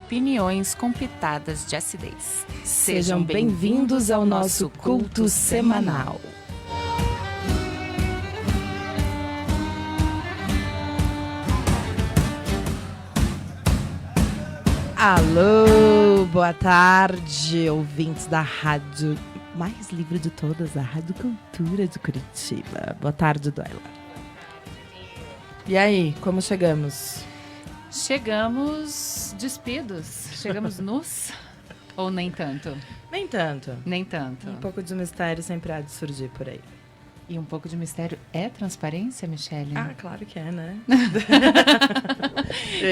Opiniões com pitadas de acidez. Sejam bem-vindos ao nosso culto semanal. Alô, boa tarde, ouvintes da rádio mais livre de todas, a Rádio Cultura de Curitiba. Boa tarde, Doila. E aí, como chegamos? Chegamos despidos? Chegamos nus? Ou nem tanto? Nem tanto. Nem tanto. Um pouco de mistério sempre há de surgir por aí. E um pouco de mistério é transparência, Michele? Ah, claro que é, né?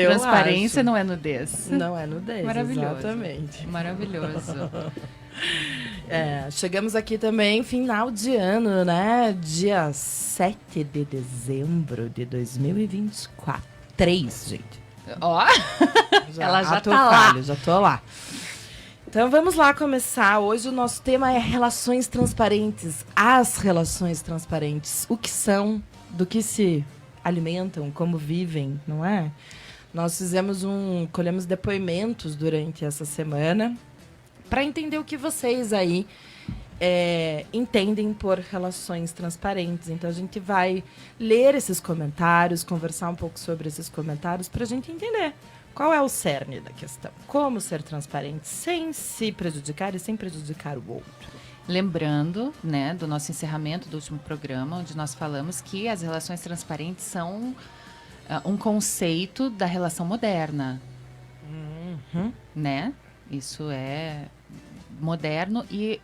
Transparência não é nudez. Não é nudez, Maravilhoso. Exatamente. Maravilhoso. Chegamos aqui também, final de ano, né? Dia 7 de dezembro de 2024. 3, gente. Ó, ela já tô tá lá. Já tô lá. Então vamos lá começar. Hoje o nosso tema é relações transparentes. As relações transparentes. O que são, do que se alimentam, como vivem, não é? Nós colhemos depoimentos durante essa semana para entender o que vocês aí entendem por relações transparentes. Então, a gente vai ler esses comentários, conversar um pouco sobre esses comentários para a gente entender qual é o cerne da questão. Como ser transparente sem se prejudicar e sem prejudicar o outro. Lembrando, né, do nosso encerramento do último programa, onde nós falamos que as relações transparentes são um conceito da relação moderna. Né? Isso é moderno e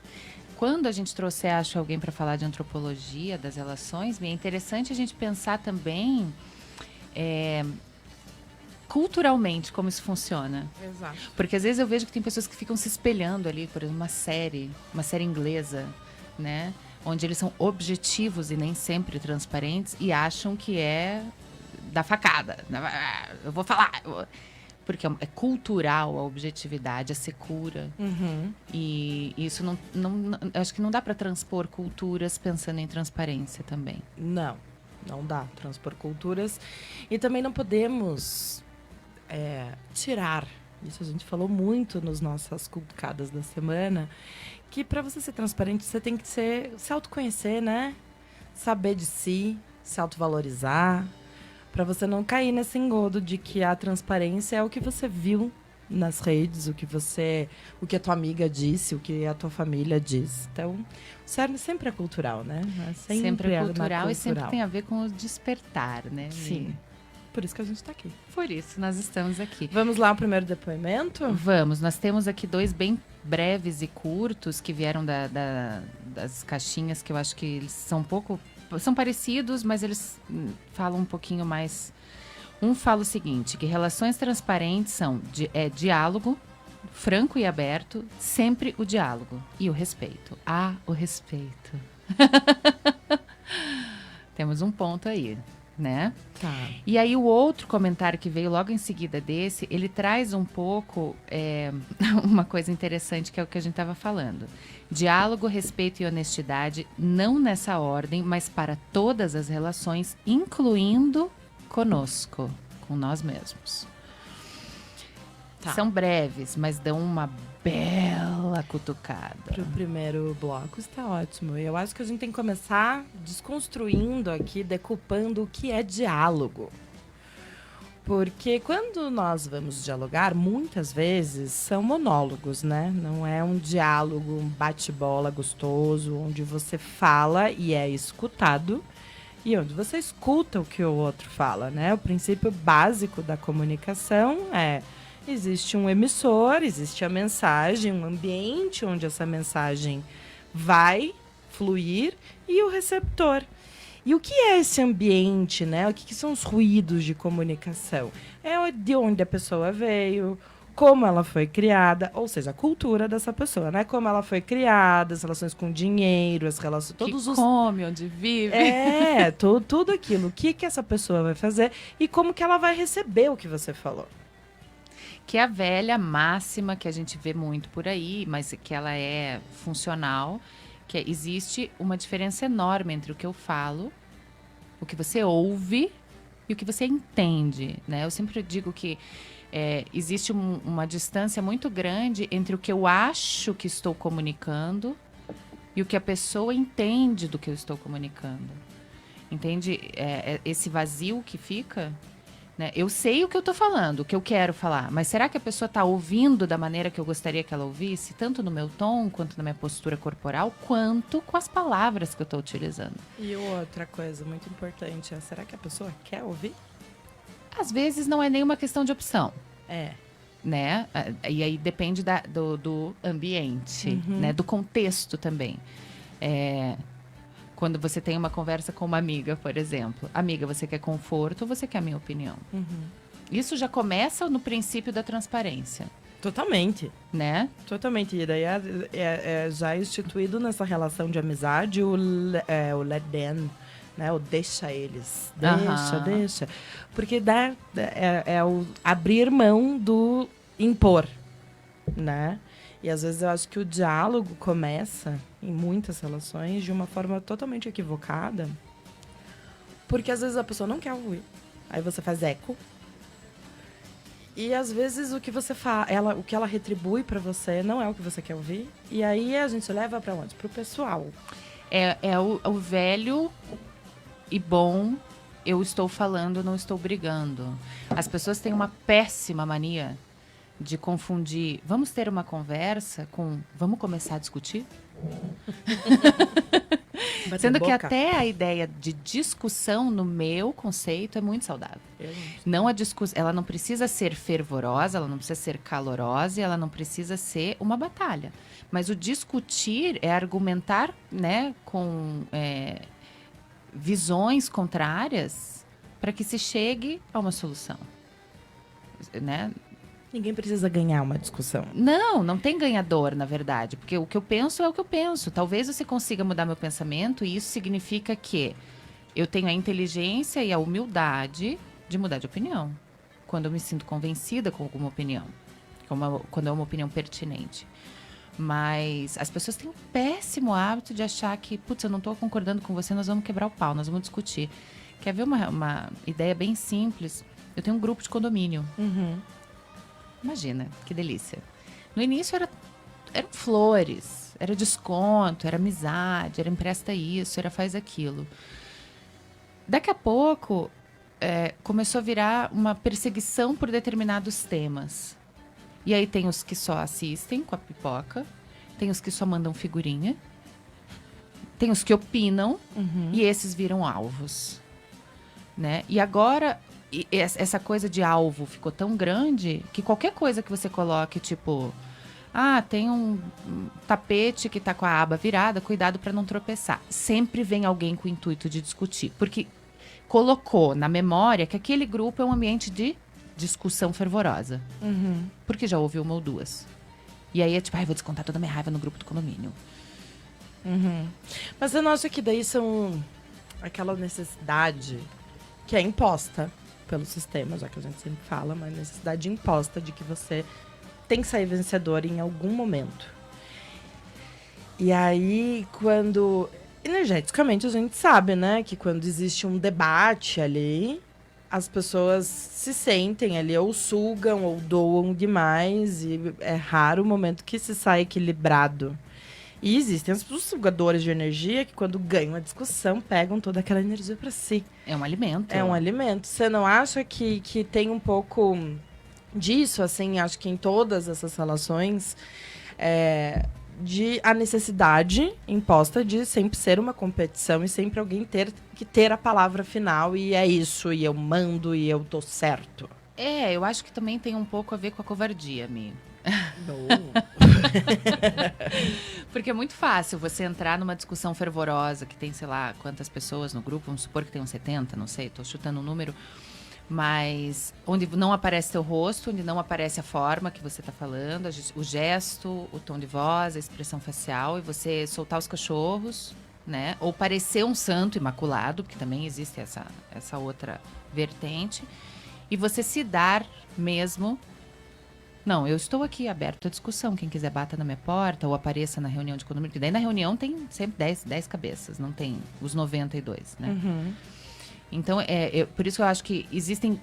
quando a gente trouxer, acho, alguém para falar de antropologia das relações, é interessante a gente pensar também culturalmente como isso funciona. Exato. Porque às vezes eu vejo que tem pessoas que ficam se espelhando ali, por exemplo, uma série inglesa, né? Onde eles são objetivos e nem sempre transparentes e acham que é da facada. Eu vou falar... Porque é cultural a objetividade, a secura. E isso não acho que não dá para transpor culturas pensando em transparência também. Não dá transpor culturas. E também não podemos tirar, isso a gente falou muito nas nossas culcadas da semana, que para você ser transparente, você tem que se autoconhecer, né? Saber de si, se autovalorizar, para você não cair nesse engodo de que a transparência é o que você viu nas redes, o que a tua amiga disse, o que a tua família diz. Então, o cerne sempre é cultural, né? Sempre é cultural e sempre tem a ver com o despertar, né? Sim. Por isso que a gente está aqui. Por isso nós estamos aqui. Vamos lá ao primeiro depoimento? Vamos. Nós temos aqui 2 bem breves e curtos que vieram das caixinhas, que eu acho que eles são parecidos, mas eles falam um pouquinho mais. Um fala o seguinte, que relações transparentes são diálogo, franco e aberto, sempre o diálogo e o respeito. O respeito. Temos um ponto aí, né? Tá. E aí o outro comentário que veio logo em seguida desse, ele traz um pouco uma coisa interessante, que é o que a gente estava falando. Diálogo, respeito e honestidade, não nessa ordem, mas para todas as relações, incluindo conosco, com nós mesmos. Tá. São breves, mas dão uma bela cutucada. Para o primeiro bloco está ótimo. Eu acho que a gente tem que começar desconstruindo aqui, decupando o que é diálogo. Porque quando nós vamos dialogar, muitas vezes são monólogos, né? Não é um diálogo, um bate-bola gostoso, onde você fala e é escutado, e onde você escuta o que o outro fala, né? O princípio básico da comunicação existe um emissor, existe a mensagem, um ambiente onde essa mensagem vai fluir e o receptor. E o que é esse ambiente, né? O que são os ruídos de comunicação? É de onde a pessoa veio, como ela foi criada, ou seja, a cultura dessa pessoa, né? Como ela foi criada, as relações com dinheiro, as relações... come, onde vive. Tudo aquilo. O que essa pessoa vai fazer e como que ela vai receber o que você falou. Que é a velha máxima que a gente vê muito por aí, mas que ela é funcional, que existe uma diferença enorme entre o que eu falo, o que você ouve e o que você entende, né? Eu sempre digo que Existe uma distância muito grande entre o que eu acho que estou comunicando e o que a pessoa entende do que eu estou comunicando. Entende? Esse vazio que fica, né? Eu sei o que eu estou falando, o que eu quero falar, mas será que a pessoa está ouvindo da maneira que eu gostaria que ela ouvisse? Tanto no meu tom, quanto na minha postura corporal, quanto com as palavras que eu estou utilizando. E outra coisa muito importante é, será que a pessoa quer ouvir? Às vezes não é nenhuma questão de opção. Né? E aí depende do ambiente, né? Do contexto também. Quando você tem uma conversa com uma amiga, por exemplo. Amiga, você quer conforto ou você quer a minha opinião? Isso já começa no princípio da transparência. Totalmente. Né? Totalmente. E daí é já instituído nessa relação de amizade o let them, né? O deixa eles. Deixa. Porque é o abrir mão do impor, né? E às vezes eu acho que o diálogo começa, em muitas relações, de uma forma totalmente equivocada. Porque às vezes a pessoa não quer ouvir. Aí você faz eco. E às vezes o que você o que ela retribui pra você não é o que você quer ouvir. E aí a gente leva pra onde? Pro pessoal. É o velho e bom, eu estou falando, não estou brigando. As pessoas têm uma péssima mania de confundir vamos ter uma conversa com vamos começar a discutir? Sendo que até a ideia de discussão, no meu conceito, é muito saudável. Ela não precisa ser fervorosa, ela não precisa ser calorosa, ela não precisa ser uma batalha. Mas o discutir é argumentar, né, com visões contrárias para que se chegue a uma solução. Né? Ninguém precisa ganhar uma discussão. Não tem ganhador, na verdade. Porque o que eu penso é o que eu penso. Talvez você consiga mudar meu pensamento e isso significa que eu tenho a inteligência e a humildade de mudar de opinião. Quando eu me sinto convencida com alguma opinião. Quando é uma opinião pertinente. Mas as pessoas têm um péssimo hábito de achar que, putz, eu não estou concordando com você, nós vamos quebrar o pau, nós vamos discutir. Quer ver uma ideia bem simples? Eu tenho um grupo de condomínio. Imagina, que delícia. No início eram flores, era desconto, era amizade, era empresta isso, era faz aquilo. Daqui a pouco, começou a virar uma perseguição por determinados temas. E aí tem os que só assistem com a pipoca, tem os que só mandam figurinha, tem os que opinam, e esses viram alvos. Né? E agora... E essa coisa de alvo ficou tão grande que qualquer coisa que você coloque, tipo... tem um tapete que tá com a aba virada, cuidado para não tropeçar. Sempre vem alguém com o intuito de discutir. Porque colocou na memória que aquele grupo é um ambiente de discussão fervorosa. Porque já houve uma ou duas. E aí é tipo, vou descontar toda a minha raiva no grupo do condomínio. Mas eu não acho que daí são aquela necessidade que é imposta pelo sistema, já que a gente sempre fala, uma necessidade imposta de que você tem que sair vencedor em algum momento. E aí, energeticamente, a gente sabe, né, que quando existe um debate ali, as pessoas se sentem ali, ou sugam, ou doam demais, e é raro o momento que se sai equilibrado. E existem os sugadores de energia que, quando ganham a discussão, pegam toda aquela energia para si. É um alimento. É um alimento. Você não acha que tem um pouco disso, assim, acho que em todas essas relações, de a necessidade imposta de sempre ser uma competição e sempre alguém ter a palavra final e é isso, e eu mando e eu tô certo? Eu acho que também tem um pouco a ver com a covardia, amigo. Porque é muito fácil você entrar numa discussão fervorosa que tem, sei lá, quantas pessoas no grupo, vamos supor que tem uns 70, não sei, tô chutando um número, mas onde não aparece teu rosto, onde não aparece a forma que você tá falando, o gesto, o tom de voz, a expressão facial, e você soltar os cachorros, né? Ou parecer um santo imaculado, porque também existe essa outra vertente, e você se dar mesmo... Não, eu estou aqui aberto à discussão. Quem quiser bata na minha porta ou apareça na reunião de condomínio. Porque daí na reunião tem sempre 10 cabeças, não tem os 92, né? Então, por isso que eu acho que existem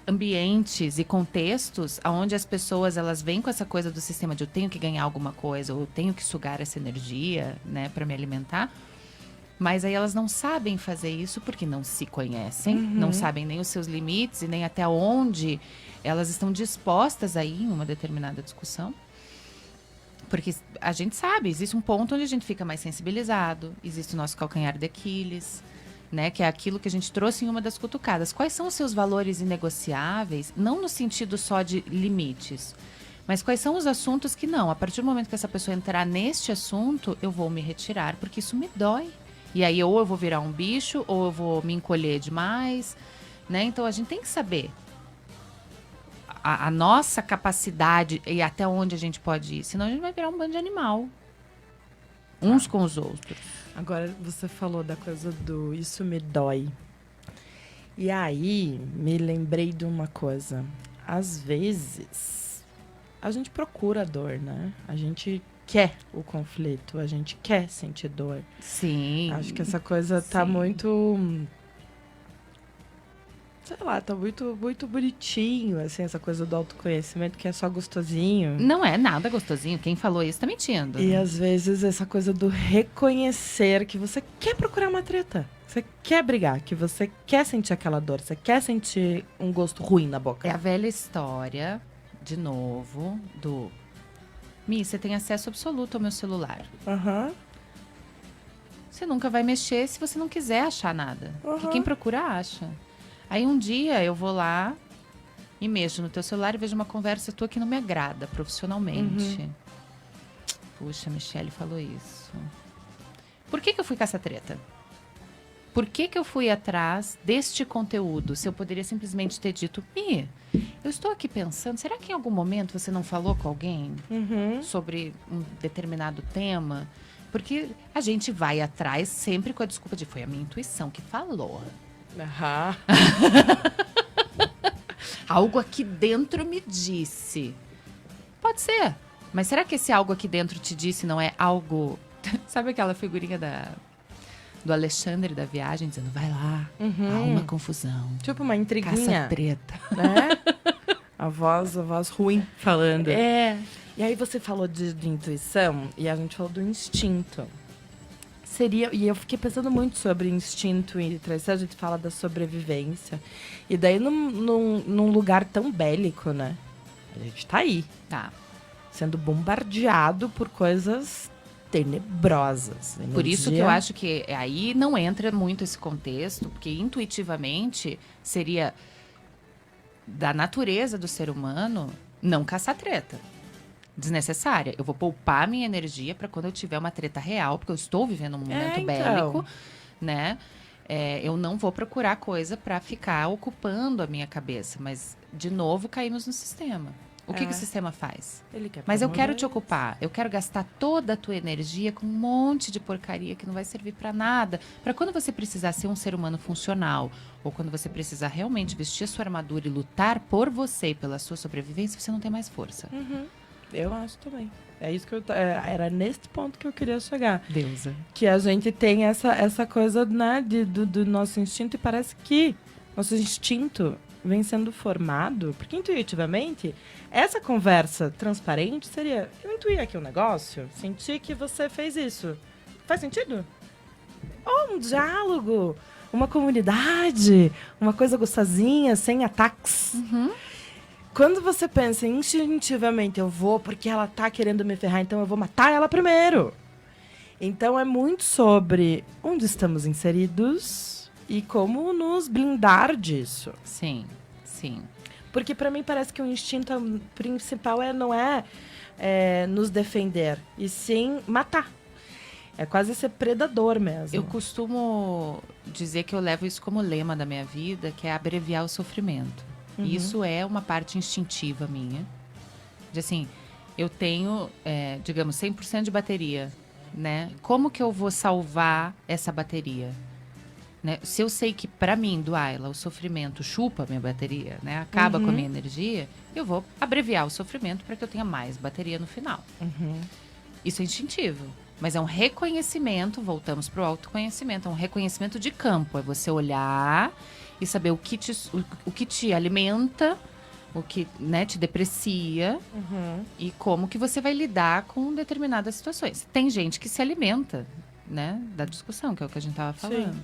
ambientes e contextos onde as pessoas elas vêm com essa coisa do sistema de eu tenho que ganhar alguma coisa ou eu tenho que sugar essa energia, né, para me alimentar. Mas aí elas não sabem fazer isso porque não se conhecem, não sabem nem os seus limites e nem até onde elas estão dispostas a ir em uma determinada discussão. Porque a gente sabe, existe um ponto onde a gente fica mais sensibilizado, existe o nosso calcanhar de Aquiles, né, que é aquilo que a gente trouxe em uma das cutucadas. Quais são os seus valores inegociáveis, não no sentido só de limites, mas quais são os assuntos que não, a partir do momento que essa pessoa entrar neste assunto, eu vou me retirar, porque isso me dói. E aí ou eu vou virar um bicho, ou eu vou me encolher demais, né? Então a gente tem que saber a nossa capacidade e até onde a gente pode ir, senão a gente vai virar um bando de animal. Uns com os outros. Agora, você falou da coisa do isso me dói. E aí, me lembrei de uma coisa. Às vezes, a gente procura dor, né? A gente quer o conflito, a gente quer sentir dor. Sim. Acho que essa coisa tá muito... Sei lá, tá muito, muito bonitinho, assim, essa coisa do autoconhecimento, que é só gostosinho. Não é nada gostosinho. Quem falou isso tá mentindo. E às vezes essa coisa do reconhecer que você quer procurar uma treta. Você quer brigar, que você quer sentir aquela dor, você quer sentir um gosto ruim na boca. É a velha história, de novo, do... Mi, você tem acesso absoluto ao meu celular. Aham. Você nunca vai mexer se você não quiser achar nada. Porque Uhum. quem procura, acha. Aí um dia eu vou lá e mexo no teu celular e vejo uma conversa tua que não me agrada profissionalmente. Puxa, a Michelle falou isso. Por que eu fui com essa treta? Por que eu fui atrás deste conteúdo? Se eu poderia simplesmente ter dito, Mi, eu estou aqui pensando, será que em algum momento você não falou com alguém sobre um determinado tema? Porque a gente vai atrás sempre com a desculpa de foi a minha intuição que falou. Aham. Algo aqui dentro me disse. Pode ser. Mas será que esse algo aqui dentro te disse não é algo... Sabe aquela figurinha do Alexandre da viagem dizendo, vai lá, há uma confusão. Tipo uma Caça intriguinha, treta. né? A voz ruim falando. É. E aí você falou de intuição e a gente falou do instinto. E eu fiquei pensando muito sobre instinto e traição, a gente fala da sobrevivência. E daí num lugar tão bélico, né? A gente tá aí, Tá. sendo bombardeado por coisas tenebrosas. Por isso que Energia. eu acho que aí não entra muito esse contexto, porque intuitivamente seria da natureza do ser humano não caçar treta. Desnecessária. Eu vou poupar minha energia para quando eu tiver uma treta real, porque eu estou vivendo um momento então. bélico, né? Eu não vou procurar coisa para ficar ocupando a minha cabeça. Mas, de novo, caímos no sistema. O que o sistema faz? Ele quer Mas eu promover quero te ocupar. Eu quero gastar toda a tua energia com um monte de porcaria que não vai servir para nada. Para quando você precisar ser um ser humano funcional, ou quando você precisar realmente vestir a sua armadura e lutar por você e pela sua sobrevivência, você não tem mais força. Eu acho também. É isso que era nesse ponto que eu queria chegar. Deusa. Que a gente tem essa coisa, né, do nosso instinto, e parece que nosso instinto vem sendo formado, porque intuitivamente, essa conversa transparente seria, eu intuí aqui um negócio, senti que você fez isso. Faz sentido? Ou um diálogo, uma comunidade, uma coisa gostosinha, sem ataques. Quando você pensa instintivamente, eu vou porque ela tá querendo me ferrar, então eu vou matar ela primeiro. Então é muito sobre onde estamos inseridos e como nos blindar disso. Sim, sim. Porque pra mim parece que o instinto principal não é nos defender, e sim matar. É quase ser predador mesmo. Eu costumo dizer que eu levo isso como lema da minha vida, que é abreviar o sofrimento. E isso é uma parte instintiva minha. De assim, eu tenho, digamos, 100% de bateria, né? Como que eu vou salvar essa bateria? Né? Se eu sei que, pra mim, do Ayla, o sofrimento chupa a minha bateria, né? Acaba com a minha energia, eu vou abreviar o sofrimento para que eu tenha mais bateria no final. Isso é instintivo. Mas é um reconhecimento, voltamos para o autoconhecimento, é um reconhecimento de campo. É você olhar e saber o que te alimenta, o que, né, te deprecia e como que você vai lidar com determinadas situações. Tem gente que se alimenta, né, da discussão, que é o que a gente estava falando. Sim.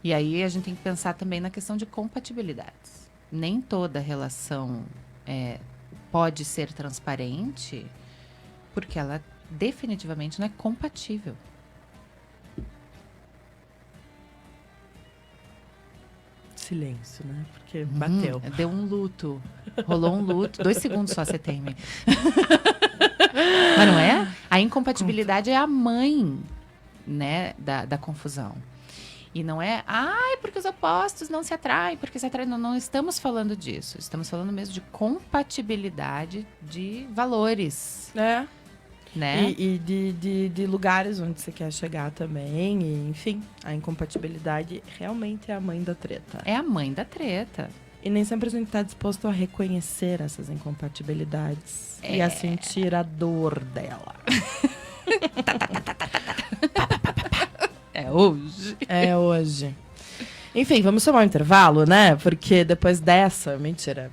E aí a gente tem que pensar também na questão de compatibilidades. Nem toda relação pode ser transparente, porque ela definitivamente não é compatível. Silêncio, né? Porque bateu. Deu um luto. Rolou um luto. 2 segundos só você teme. Mas não é? A incompatibilidade é a mãe, né, da confusão. E não é, porque os opostos não se atraem, porque se atraem. Não estamos falando disso. Estamos falando mesmo de compatibilidade de valores. Né? E de lugares onde você quer chegar também. E, enfim, a incompatibilidade realmente é a mãe da treta. É a mãe da treta. E nem sempre a gente está disposto a reconhecer essas incompatibilidades e a sentir a dor dela. É hoje. É hoje. Enfim, vamos tomar um intervalo, né? Porque depois dessa... Mentira.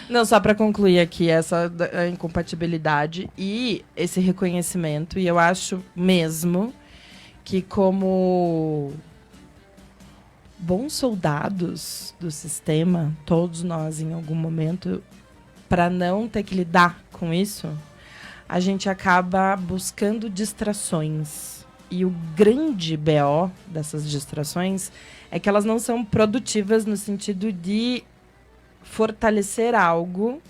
Não, só para concluir aqui essa incompatibilidade e esse reconhecimento. E eu acho mesmo que como bons soldados do sistema, todos nós em algum momento, para não ter que lidar com isso, a gente acaba buscando distrações. E o grande BO dessas distrações é que elas não são produtivas no sentido de fortalecer algo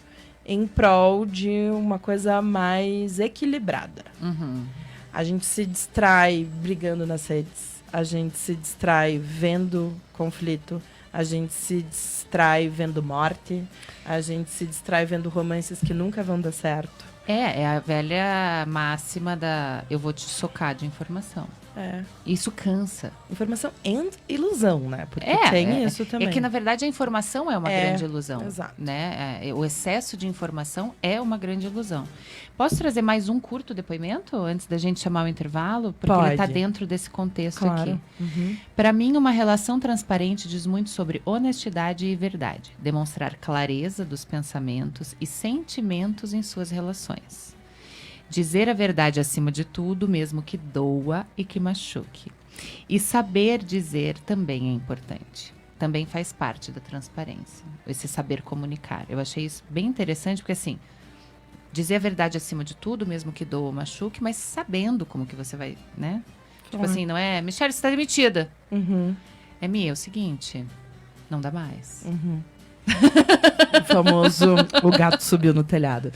em prol de uma coisa mais equilibrada. A gente se distrai brigando nas redes, a gente se distrai vendo conflito, a gente se distrai vendo morte, a gente se distrai vendo romances que nunca vão dar certo. É a velha máxima da eu vou te socar de informação. Isso cansa. Informação e ilusão, né? Porque tem isso também. É que, na verdade, a informação é uma grande ilusão. Exato. Né? O excesso de informação é uma grande ilusão. Posso trazer mais um curto depoimento antes da gente chamar o intervalo? Porque ele está dentro desse contexto aqui. Para mim, uma relação transparente diz muito sobre honestidade e verdade. Demonstrar clareza dos pensamentos e sentimentos em suas relações. Dizer a verdade acima de tudo, mesmo que doa e que machuque. E saber dizer também é importante. Também faz parte da transparência. Esse saber comunicar. Eu achei isso bem interessante, porque assim, dizer a verdade acima de tudo, mesmo que doa ou machuque, mas sabendo como que você vai, né? Tipo assim, não é, Michelle, você está demitida. É o seguinte, não dá mais. O famoso, o gato subiu no telhado.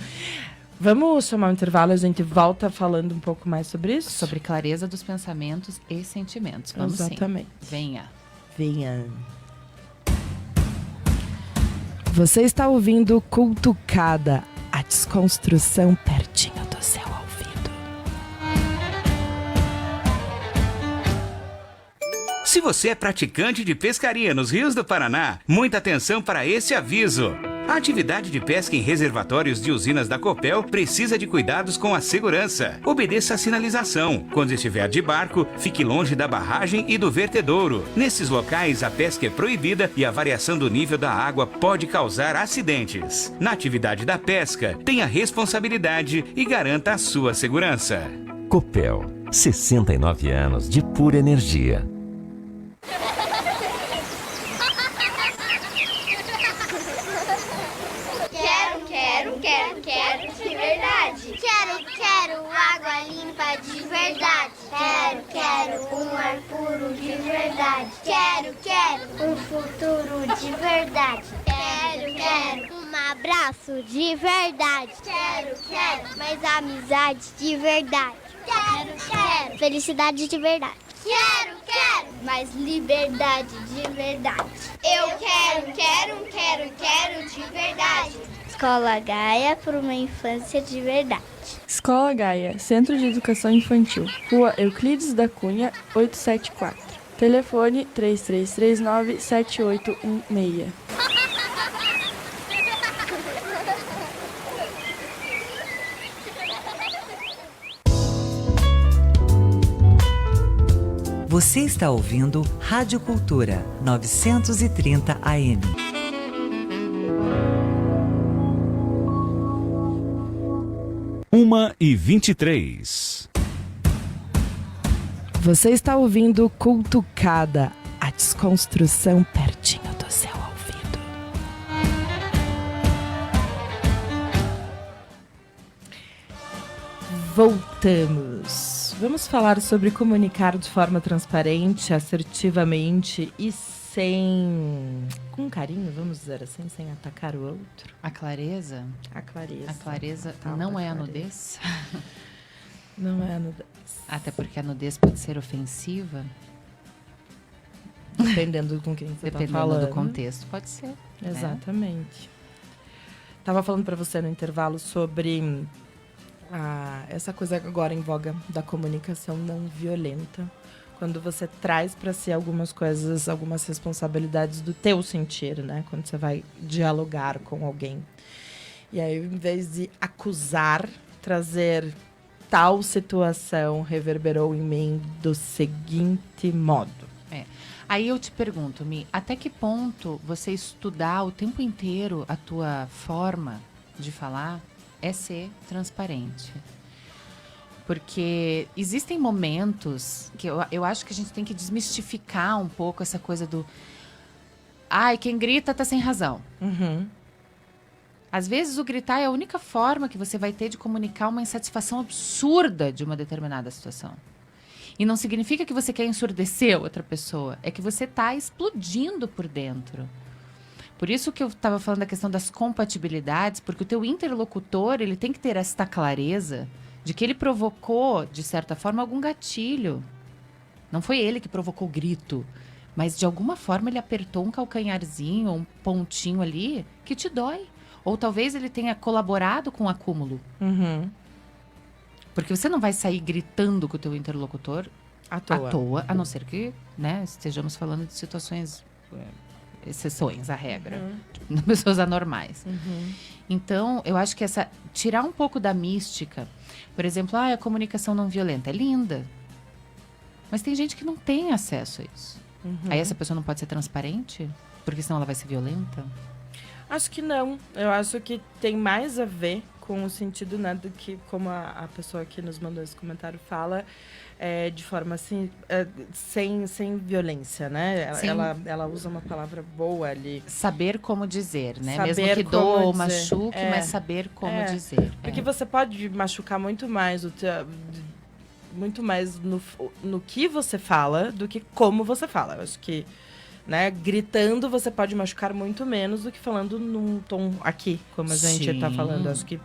Vamos chamar um intervalo, a gente volta falando um pouco mais sobre isso? Sobre clareza dos pensamentos e sentimentos. Vamos Exatamente. Sim. Venha. Você está ouvindo Cultucada, a desconstrução pertinho do seu ouvido. Se você é praticante de pescaria nos rios do Paraná, muita atenção para esse aviso. A atividade de pesca em reservatórios de usinas da Copel precisa de cuidados com a segurança. Obedeça a sinalização. Quando estiver de barco, fique longe da barragem e do vertedouro. Nesses locais, a pesca é proibida e a variação do nível da água pode causar acidentes. Na atividade da pesca, tenha responsabilidade e garanta a sua segurança. Copel, 69 anos de pura energia. Quero de verdade. Quero água limpa de verdade. Quero um ar puro de verdade. Quero um futuro de verdade. Quero um abraço de verdade. Quero mais amizade de verdade. Quero felicidade de verdade. Quero mais liberdade de verdade. Eu quero de verdade. Escola Gaia para uma infância de verdade. Escola Gaia, Centro de Educação Infantil, Rua Euclides da Cunha, 874. Telefone 3339-7816. Você está ouvindo Rádio Cultura 930 AM. Uma e 23. Você está ouvindo Cultucada, a desconstrução pertinho do seu ouvido. Voltamos. Vamos falar sobre comunicar de forma transparente, assertivamente e com carinho, vamos dizer assim, sem atacar o outro. A clareza? A clareza. A clareza Tal não da é a clareza. nudez? Não é a nudez. Até porque a nudez pode ser ofensiva, Dependendo com quem você está dependendo falando. do contexto, pode ser. Exatamente. Tava falando para você no intervalo sobre essa coisa agora em voga da comunicação não violenta. Quando você traz para si algumas coisas, algumas responsabilidades do teu sentir, né? Quando você vai dialogar com alguém. E aí, em vez de acusar, trazer tal situação reverberou em mim do seguinte modo. Aí eu te pergunto, Mi, até que ponto você estudar o tempo inteiro a tua forma de falar é ser transparente? Porque existem momentos que eu acho que a gente tem que desmistificar um pouco essa coisa do ai, quem grita tá sem razão. Uhum. Às vezes o gritar é a única forma que você vai ter de comunicar uma insatisfação absurda de uma determinada situação. E não significa que você quer ensurdecer outra pessoa, é que você tá explodindo por dentro. Por isso que eu estava falando da questão das compatibilidades, porque o teu interlocutor, ele tem que ter esta clareza de que ele provocou, de certa forma, algum gatilho. Não foi ele que provocou o grito, mas de alguma forma ele apertou um calcanharzinho, um pontinho ali, que te dói. Ou talvez ele tenha colaborado com o acúmulo. Uhum. Porque você não vai sair gritando com o teu interlocutor À toa. a não ser que, né, estejamos falando de situações, exceções à regra, de pessoas anormais. Uhum. Então, eu acho que tirar um pouco da mística, por exemplo, a comunicação não violenta é linda, mas tem gente que não tem acesso a isso. Uhum. Aí essa pessoa não pode ser transparente, porque senão ela vai ser violenta? Acho que não. Eu acho que tem mais a ver com o sentido, né, do que como a pessoa que nos mandou esse comentário fala, de forma assim, sem violência, né? Ela usa uma palavra boa ali. Saber como dizer, né? Saber Mesmo que como doa ou dizer. machuque, mas saber como dizer. Porque você pode machucar muito mais muito mais no que você fala do que como você fala. Eu acho que, né, gritando você pode machucar muito menos do que falando num tom aqui, como a gente está falando. Eu acho que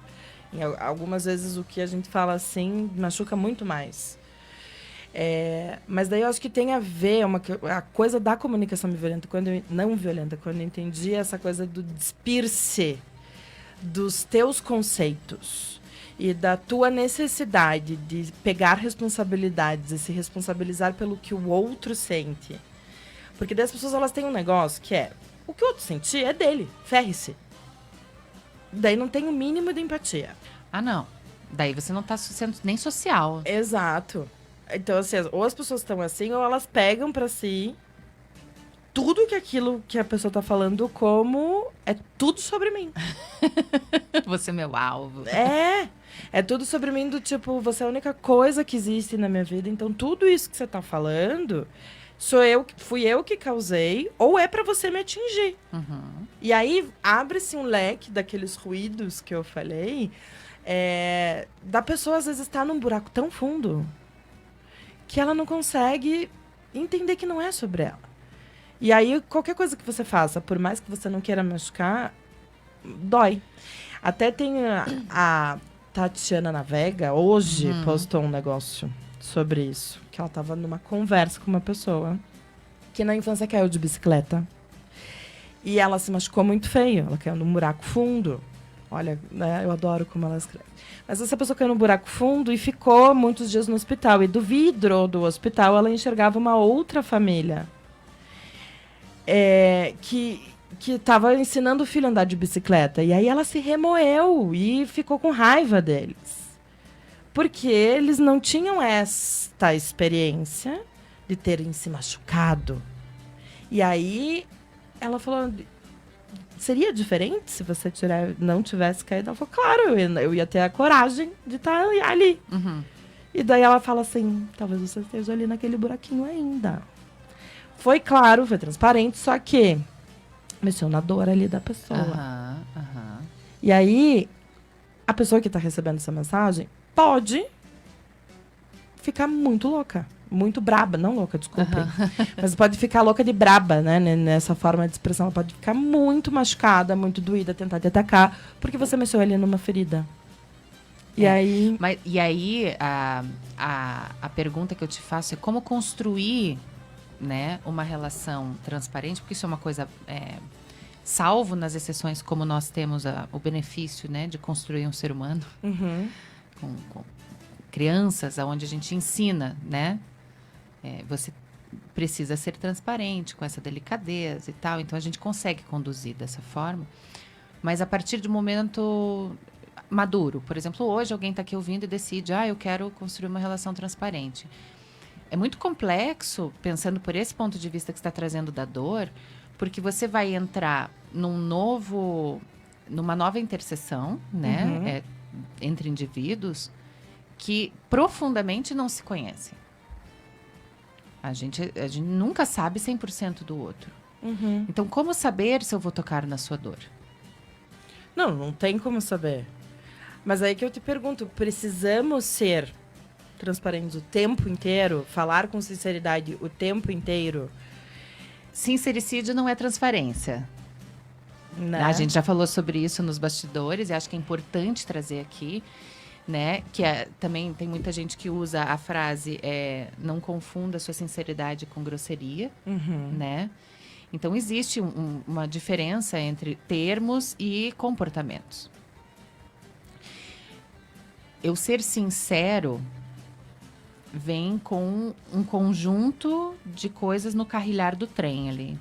algumas vezes o que a gente fala assim machuca muito mais. Mas daí eu acho que tem a ver a coisa da comunicação não violenta, quando eu entendi essa coisa do despir-se dos teus conceitos e da tua necessidade de pegar responsabilidades e se responsabilizar pelo que o outro sente. Porque daí as pessoas elas têm um negócio que o que o outro sentir é dele, ferre-se. Daí não tem o mínimo de empatia. Ah, não. Daí você não está sendo nem social. Exato. Então, assim, ou as pessoas estão assim, ou elas pegam pra si tudo aquilo que a pessoa tá falando como é tudo sobre mim. Você é meu alvo. É tudo sobre mim do tipo, você é a única coisa que existe na minha vida, então tudo isso que você tá falando, fui eu que causei, ou é pra você me atingir. Uhum. E aí abre-se um leque daqueles ruídos que eu falei, da pessoa às vezes estar num buraco tão fundo que ela não consegue entender que não é sobre ela. E aí, qualquer coisa que você faça, por mais que você não queira machucar, dói. Até tem a Tatiana Navega, hoje, postou um negócio sobre isso. Que ela estava numa conversa com uma pessoa que na infância caiu de bicicleta. E ela se machucou muito feio. Ela caiu num buraco fundo. Olha, né, eu adoro como ela escreve. Mas essa pessoa caiu num buraco fundo e ficou muitos dias no hospital. E do vidro do hospital, ela enxergava uma outra família. Que estava ensinando o filho a andar de bicicleta. E aí ela se remoeu e ficou com raiva deles. Porque eles não tinham esta experiência de terem se machucado. E aí, ela falou, seria diferente se você não tivesse caído? Ela falou, claro, eu ia ter a coragem de estar ali. Uhum. E daí ela fala assim, talvez você esteja ali naquele buraquinho ainda. Foi claro, foi transparente, só que mexeu na dor ali da pessoa. Aham, aham. E aí, a pessoa que está recebendo essa mensagem pode ficar muito louca. Muito braba. Não louca, desculpem. Mas pode ficar louca de braba, né? Nessa forma de expressão. Ela pode ficar muito machucada, muito doída, tentar te atacar, porque você mexeu ali numa ferida. E aí... E aí, a pergunta que eu te faço é como construir, né, uma relação transparente, porque isso é uma coisa... salvo nas exceções como nós temos o benefício, né, de construir um ser humano com crianças, onde a gente ensina, né? Você precisa ser transparente com essa delicadeza e tal. Então, a gente consegue conduzir dessa forma. Mas a partir de um momento maduro. Por exemplo, hoje alguém está aqui ouvindo e decide, eu quero construir uma relação transparente. É muito complexo, pensando por esse ponto de vista que você está trazendo da dor, porque você vai entrar numa nova interseção, né? Entre indivíduos que profundamente não se conhecem. A gente nunca sabe 100% do outro. Então, como saber se eu vou tocar na sua dor? Não tem como saber. Mas aí que eu te pergunto, precisamos ser transparentes o tempo inteiro? Falar com sinceridade o tempo inteiro? Sincericídio não é transparência. Né? A gente já falou sobre isso nos bastidores e acho que é importante trazer aqui, né? Que também tem muita gente que usa a frase não confunda sua sinceridade com grosseria, né? Então, existe uma diferença entre termos e comportamentos. Eu ser sincero vem com um conjunto de coisas no carrilhar do trem ali,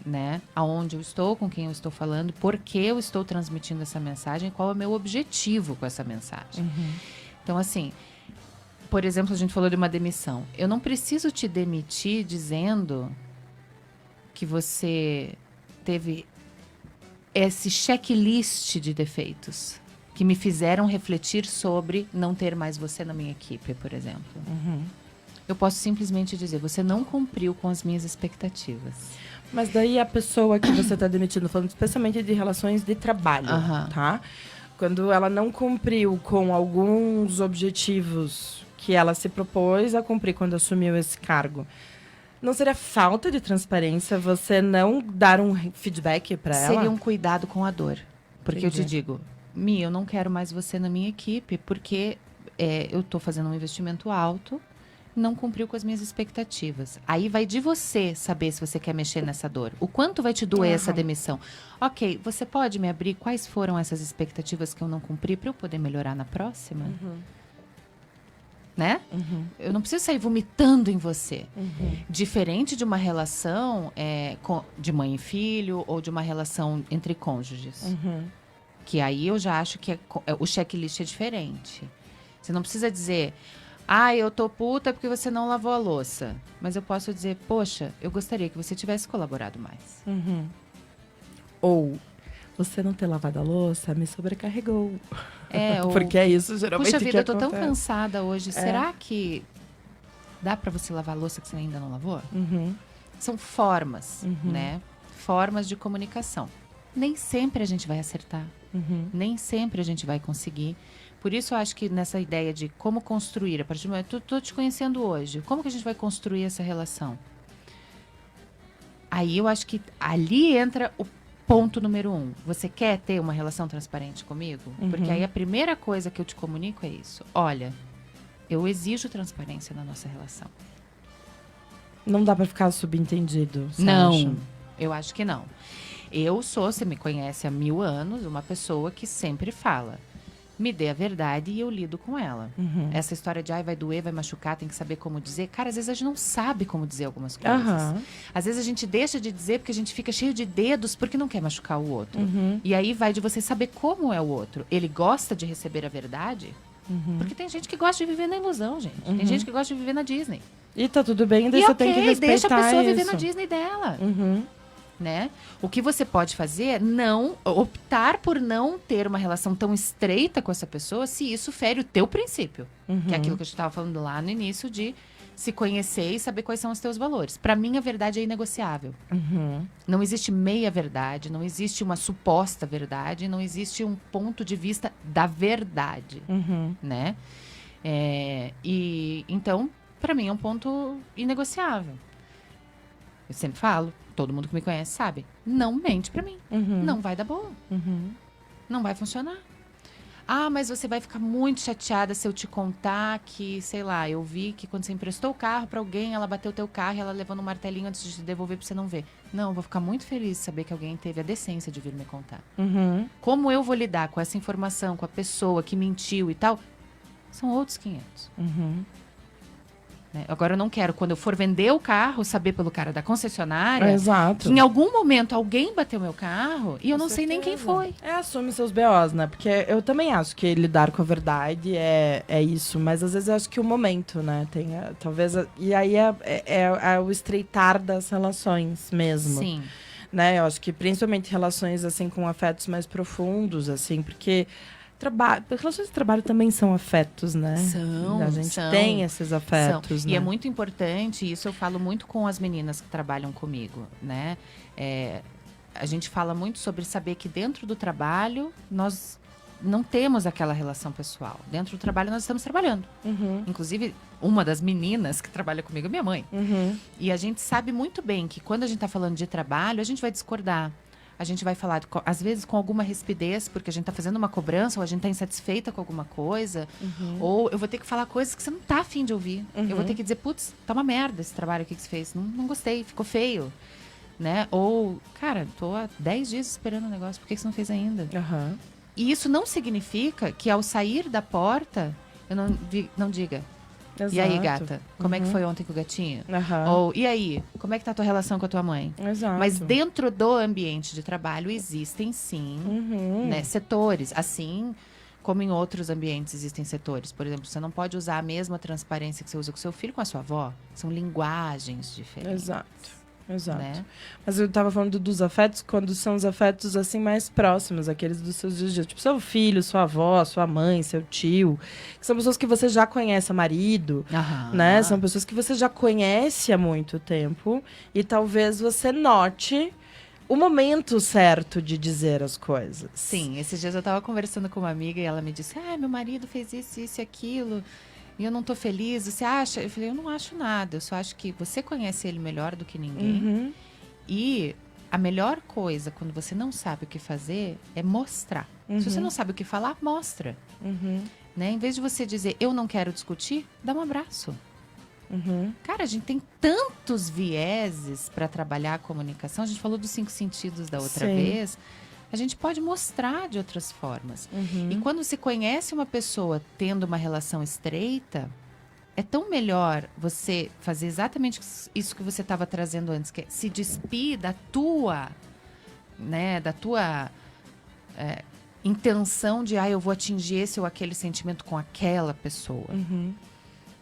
né? Aonde eu estou, com quem eu estou falando, por que eu estou transmitindo essa mensagem, qual é o meu objetivo com essa mensagem. Então, assim, por exemplo, a gente falou de uma demissão. Eu não preciso te demitir dizendo que você teve esse checklist de defeitos que me fizeram refletir sobre não ter mais você na minha equipe, por exemplo. Eu posso simplesmente dizer, você não cumpriu com as minhas expectativas. Mas daí a pessoa que você está demitindo, falando especialmente de relações de trabalho, tá? Quando ela não cumpriu com alguns objetivos que ela se propôs a cumprir quando assumiu esse cargo, não seria falta de transparência você não dar um feedback para ela? Seria um cuidado com a dor. Porque eu te digo, Mi, eu não quero mais você na minha equipe, porque eu estou fazendo um investimento alto, não cumpriu com as minhas expectativas. Aí vai de você saber se você quer mexer nessa dor. O quanto vai te doer essa demissão? Ok, você pode me abrir quais foram essas expectativas que eu não cumpri para eu poder melhorar na próxima? Né? Eu não preciso sair vomitando em você. Diferente de uma relação de mãe e filho ou de uma relação entre cônjuges. Que aí eu já acho que o checklist é diferente. Você não precisa dizer, eu tô puta porque você não lavou a louça. Mas eu posso dizer, poxa, eu gostaria que você tivesse colaborado mais. Ou, você não ter lavado a louça me sobrecarregou. Ou, porque é isso geralmente puxa vida, que eu tô tão acontece. cansada hoje. Será que dá pra você lavar a louça que você ainda não lavou? São formas, né? Formas de comunicação. Nem sempre a gente vai acertar. Nem sempre a gente vai conseguir. Por isso, eu acho que nessa ideia de como construir, a partir do momento que eu estou te conhecendo hoje, como que a gente vai construir essa relação? Aí eu acho que ali entra o ponto número 1. Você quer ter uma relação transparente comigo? Porque aí a primeira coisa que eu te comunico é isso. Olha, eu exijo transparência na nossa relação. Não dá pra ficar subentendido, você Não, acha? eu acho que não. Eu sou, você me conhece há 1000 anos, uma pessoa que sempre fala. Me dê a verdade e eu lido com ela. Essa história de, vai doer, vai machucar, tem que saber como dizer. Cara, às vezes a gente não sabe como dizer algumas coisas. Às vezes a gente deixa de dizer porque a gente fica cheio de dedos porque não quer machucar o outro. E aí vai de você saber como é o outro. Ele gosta de receber a verdade? Porque tem gente que gosta de viver na ilusão, gente. Tem gente que gosta de viver na Disney. E tá tudo bem, daí E você tem que respeitar deixa a pessoa viver isso. na Disney dela. Uhum. Né? O que você pode fazer é não optar por não ter uma relação tão estreita com essa pessoa se isso fere o teu princípio. Que é aquilo que a gente estava falando lá no início de se conhecer e saber quais são os teus valores. Para mim, a verdade é inegociável. Não existe meia verdade, não existe uma suposta verdade, não existe um ponto de vista da verdade, né? E então, para mim, é um ponto inegociável. Eu sempre falo, todo mundo que me conhece sabe, não mente pra mim. Não vai dar boa. Não vai funcionar. Ah, mas você vai ficar muito chateada se eu te contar que, sei lá, eu vi que quando você emprestou o carro pra alguém, ela bateu o teu carro e ela levou no martelinho antes de te devolver pra você não ver. Não, eu vou ficar muito feliz de saber que alguém teve a decência de vir me contar. Como eu vou lidar com essa informação, com a pessoa que mentiu e tal, são outros 500. Né? Agora, eu não quero, quando eu for vender o carro, saber pelo cara da concessionária Exato. que em algum momento alguém bateu meu carro e eu não sei nem quem foi. Assume seus BOs, né? Porque eu também acho que lidar com a verdade é isso, mas às vezes eu acho que o momento, né? Tem, talvez. E aí é o estreitar das relações mesmo. Sim. Né? Eu acho que principalmente relações assim com afetos mais profundos, assim, porque relações de trabalho também são afetos, né? A gente tem esses afetos, né? E é muito importante, isso eu falo muito com as meninas que trabalham comigo, né? A gente fala muito sobre saber que dentro do trabalho nós não temos aquela relação pessoal. Dentro do trabalho nós estamos trabalhando. Inclusive, uma das meninas que trabalha comigo é minha mãe. E a gente sabe muito bem que quando a gente está falando de trabalho, a gente vai discordar. A gente vai falar, às vezes, com alguma rispidez, porque a gente está fazendo uma cobrança, ou a gente está insatisfeita com alguma coisa. Ou eu vou ter que falar coisas que você não está afim de ouvir. Eu vou ter que dizer, putz, tá uma merda esse trabalho aqui que você fez. Não gostei, ficou feio. Né? Ou, cara, tô há 10 dias esperando o negócio, por que você não fez ainda? E isso não significa que ao sair da porta, eu não diga. Exato. E aí, gata, como é que foi ontem com o gatinho? Ou, e aí, como é que tá a tua relação com a tua mãe? Exato. Mas dentro do ambiente de trabalho existem, sim, né, setores. Assim como em outros ambientes existem setores. Por exemplo, você não pode usar a mesma transparência que você usa com seu filho com a sua avó. São linguagens diferentes. Exato. Né? Mas eu tava falando dos afetos, quando são os afetos assim mais próximos, aqueles dos seus dias. Tipo, seu filho, sua avó, sua mãe, seu tio. Que são pessoas que você já conhece, marido, né? São pessoas que você já conhece há muito tempo. E talvez você note o momento certo de dizer as coisas. Sim, esses dias eu tava conversando com uma amiga e ela me disse, meu marido fez isso e aquilo. E eu não tô feliz, você acha? Eu falei, eu não acho nada, eu só acho que você conhece ele melhor do que ninguém. E a melhor coisa, quando você não sabe o que fazer, é mostrar. Se você não sabe o que falar, mostra. Né? Em vez de você dizer, eu não quero discutir, dá um abraço. Cara, a gente tem tantos vieses para trabalhar a comunicação. A gente falou dos 5 sentidos da outra vez. A gente pode mostrar de outras formas. E quando se conhece uma pessoa tendo uma relação estreita, é tão melhor você fazer exatamente isso que você estava trazendo antes, que é se despir da tua, né, intenção de, eu vou atingir esse ou aquele sentimento com aquela pessoa.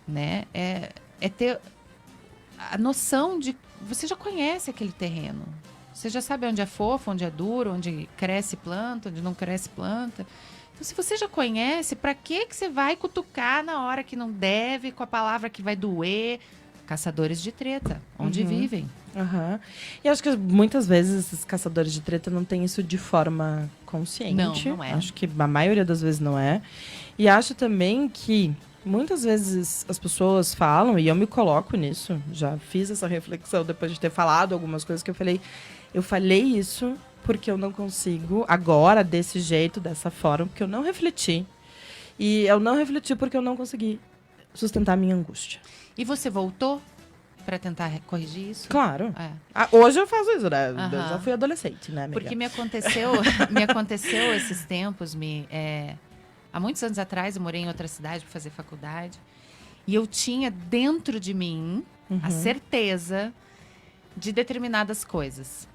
Né? É ter a noção de você já conhece aquele terreno. Você já sabe onde é fofo, onde é duro, onde cresce planta, onde não cresce planta. Então, se você já conhece, para que você vai cutucar na hora que não deve, com a palavra que vai doer? Caçadores de treta, onde vivem. E acho que muitas vezes esses caçadores de treta não têm isso de forma consciente. Não é. Acho que a maioria das vezes não é. E acho também que muitas vezes as pessoas falam, e eu me coloco nisso, já fiz essa reflexão depois de ter falado algumas coisas que eu falei isso porque eu não consigo agora, desse jeito, dessa forma, porque eu não refleti. E eu não refleti porque eu não consegui sustentar a minha angústia. E você voltou para tentar corrigir isso? Claro. Hoje eu faço isso, né? Eu já fui adolescente, né, amiga? Porque me aconteceu esses tempos, há muitos anos atrás eu morei em outra cidade para fazer faculdade. E eu tinha dentro de mim a certeza de determinadas coisas.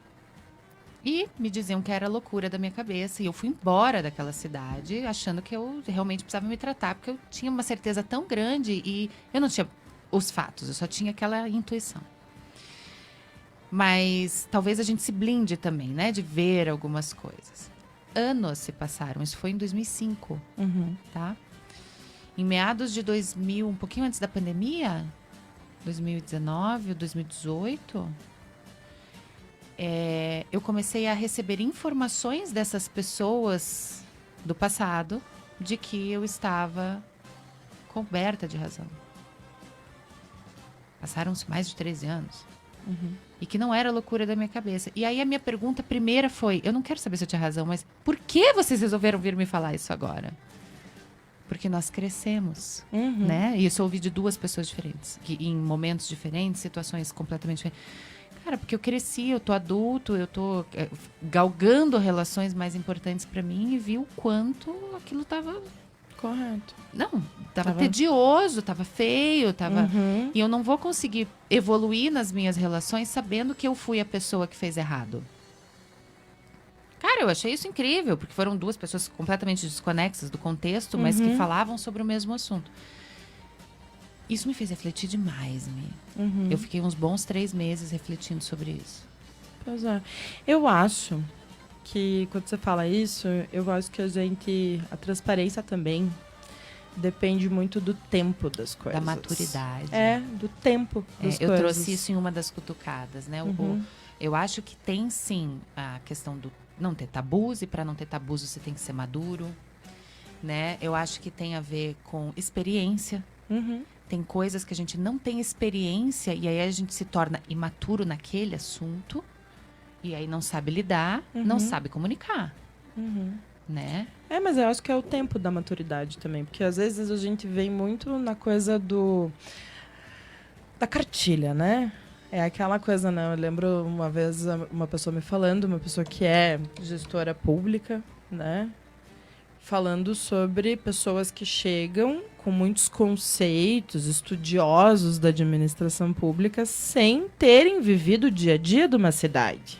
E me diziam que era loucura da minha cabeça. E eu fui embora daquela cidade achando que eu realmente precisava me tratar. Porque eu tinha uma certeza tão grande e eu não tinha os fatos, eu só tinha aquela intuição. Mas talvez a gente se blinde também, né? De ver algumas coisas. Anos se passaram, isso foi em 2005, tá? Em meados de 2000, um pouquinho antes da pandemia, 2019, 2018, eu comecei a receber informações dessas pessoas do passado de que eu estava coberta de razão. Passaram-se mais de 13 anos. E que não era loucura da minha cabeça. E aí a minha pergunta primeira foi, eu não quero saber se eu tinha razão, mas por que vocês resolveram vir me falar isso agora? Porque nós crescemos, né? E isso eu ouvi de duas pessoas diferentes, que em momentos diferentes, situações completamente diferentes. Cara, porque eu cresci, eu tô adulto, eu tô galgando relações mais importantes para mim e vi o quanto aquilo tava... Correto. Não, tava tedioso, tava feio, tava... E eu não vou conseguir evoluir nas minhas relações sabendo que eu fui a pessoa que fez errado. Cara, eu achei isso incrível, porque foram duas pessoas completamente desconexas do contexto, mas que falavam sobre o mesmo assunto. Isso me fez refletir demais, Eu fiquei uns bons 3 meses refletindo sobre isso. Pois é. Eu acho que quando você fala isso, eu acho que a transparência também depende muito do tempo das coisas. Da maturidade. Do tempo das coisas. Eu trouxe isso em uma das cutucadas, né? Eu acho que tem, sim, a questão do não ter tabus, e para não ter tabus você tem que ser maduro, né? Eu acho que tem a ver com experiência. Tem coisas que a gente não tem experiência e aí a gente se torna imaturo naquele assunto. E aí não sabe lidar, não sabe comunicar, né? Mas eu acho que é o tempo da maturidade também. Porque às vezes a gente vem muito na coisa da cartilha, né? É aquela coisa, né? Eu lembro uma vez uma pessoa me falando, uma pessoa que é gestora pública, né? Falando sobre pessoas que chegam com muitos conceitos estudiosos da administração pública sem terem vivido o dia a dia de uma cidade.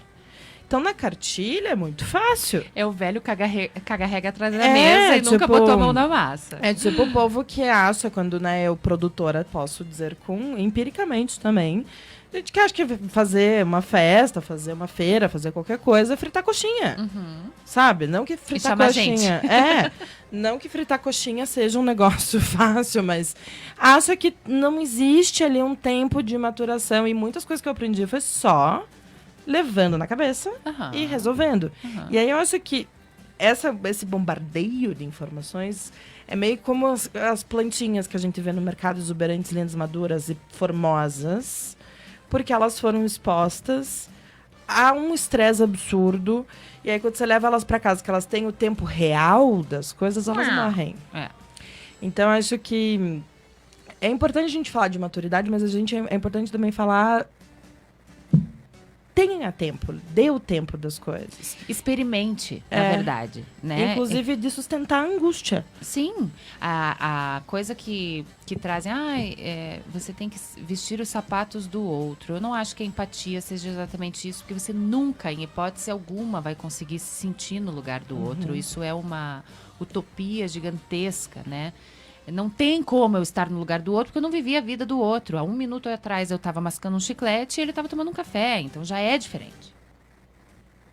Então, na cartilha é muito fácil. É o velho caga-rega atrás da mesa e nunca botou a mão na massa. É tipo o povo que acha, quando eu, produtora, posso dizer empiricamente também, a gente que acha que fazer uma festa, fazer uma feira, fazer qualquer coisa, é fritar coxinha. Sabe? Não que fritar coxinha... Não que fritar coxinha seja um negócio fácil, mas acha que não existe ali um tempo de maturação. E muitas coisas que eu aprendi foi só levando na cabeça e resolvendo. E aí eu acho que esse bombardeio de informações é meio como as plantinhas que a gente vê no mercado, exuberantes, lindas, maduras e formosas, porque elas foram expostas a um estresse absurdo. E aí quando você leva elas para casa, que elas têm o tempo real das coisas, elas morrem. Então acho que é importante a gente falar de maturidade, mas é importante também falar... Tenha tempo, dê o tempo das coisas. Experimente, na verdade. Né? Inclusive de sustentar a angústia. Sim. A coisa que trazem, você tem que vestir os sapatos do outro. Eu não acho que a empatia seja exatamente isso, porque você nunca, em hipótese alguma, vai conseguir se sentir no lugar do outro. Isso é uma utopia gigantesca, né? Não tem como eu estar no lugar do outro, porque eu não vivi a vida do outro. Há 1 minuto atrás eu estava mascando um chiclete e ele estava tomando um café. Então já é diferente.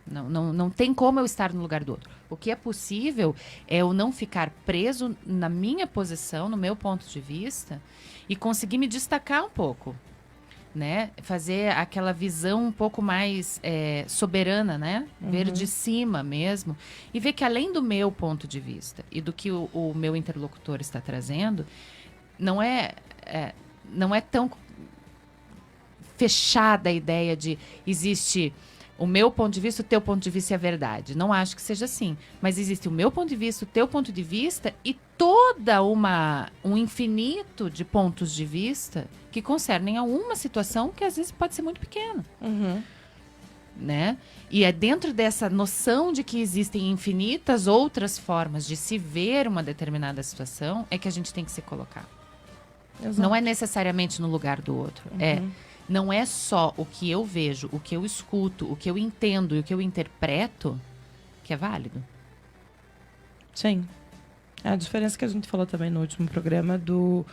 Não tem como eu estar no lugar do outro. O que é possível é eu não ficar preso na minha posição, no meu ponto de vista, e conseguir me destacar um pouco. Né? Fazer aquela visão um pouco mais soberana, né? Ver de cima mesmo. E ver que além do meu ponto de vista e do que o meu interlocutor está trazendo, não é tão fechada a ideia de existe o meu ponto de vista, o teu ponto de vista é a verdade. Não acho que seja assim. Mas existe o meu ponto de vista, o teu ponto de vista e toda um infinito de pontos de vista que concernem a uma situação que às vezes pode ser muito pequena. Né? E é dentro dessa noção de que existem infinitas outras formas de se ver uma determinada situação é que a gente tem que se colocar. Exato. Não é necessariamente no lugar do outro. Não é só o que eu vejo, o que eu escuto, o que eu entendo e o que eu interpreto que é válido. Sim. A diferença que a gente falou também no último programa do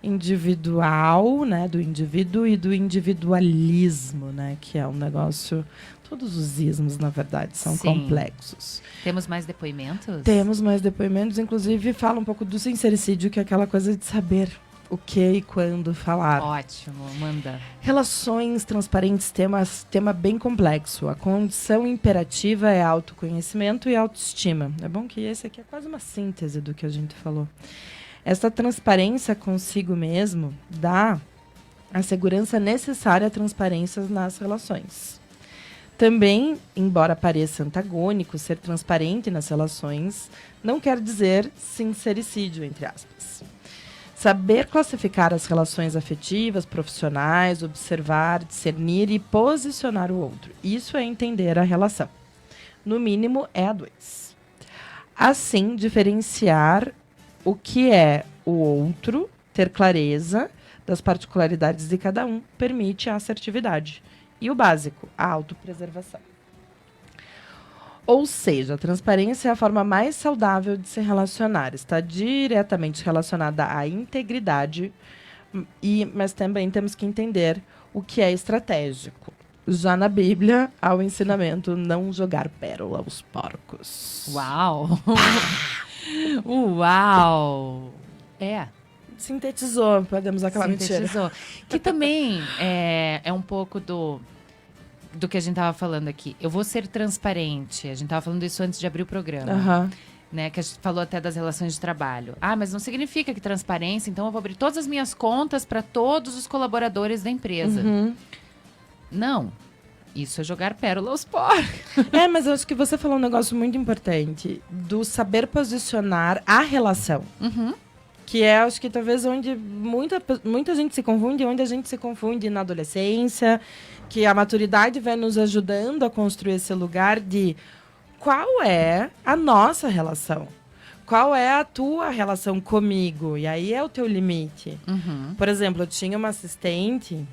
individual, né? Do indivíduo e do individualismo, né? Que é um negócio... Todos os ismos, na verdade, são complexos. Temos mais depoimentos? Temos mais depoimentos. Inclusive, fala um pouco do sincericídio, que é aquela coisa de saber o que e quando falar. Ótimo, manda. Relações transparentes, tema bem complexo. A condição imperativa é autoconhecimento e autoestima. É bom que esse aqui é quase uma síntese do que a gente falou. Essa transparência consigo mesmo dá a segurança necessária à transparência nas relações. Também, embora pareça antagônico, ser transparente nas relações não quer dizer sincericídio, entre aspas. Saber classificar as relações afetivas, profissionais, observar, discernir e posicionar o outro. Isso é entender a relação. No mínimo, é a 2. Assim, diferenciar o que é o outro, ter clareza das particularidades de cada um, permite a assertividade. E o básico, a autopreservação. Ou seja, a transparência é a forma mais saudável de se relacionar. Está diretamente relacionada à integridade, mas também temos que entender o que é estratégico. Já na Bíblia, há o ensinamento não jogar pérola aos porcos. Uau! Uau! É. Sintetizou, podemos acabar mentira. Que também é um pouco do que a gente estava falando aqui. Eu vou ser transparente. A gente estava falando isso antes de abrir o programa. Uhum. Né, que a gente falou até das relações de trabalho. Ah, mas não significa que transparência, então eu vou abrir todas as minhas contas para todos os colaboradores da empresa. Uhum. Não. Isso é jogar pérola aos porcos. Mas eu acho que você falou um negócio muito importante. Do saber posicionar a relação. Uhum. Que é, acho que talvez onde muita gente se confunde, onde a gente se confunde na adolescência, que a maturidade vai nos ajudando a construir esse lugar de qual é a nossa relação, qual é a tua relação comigo, e aí é o teu limite. Uhum. Por exemplo, eu tinha uma assistente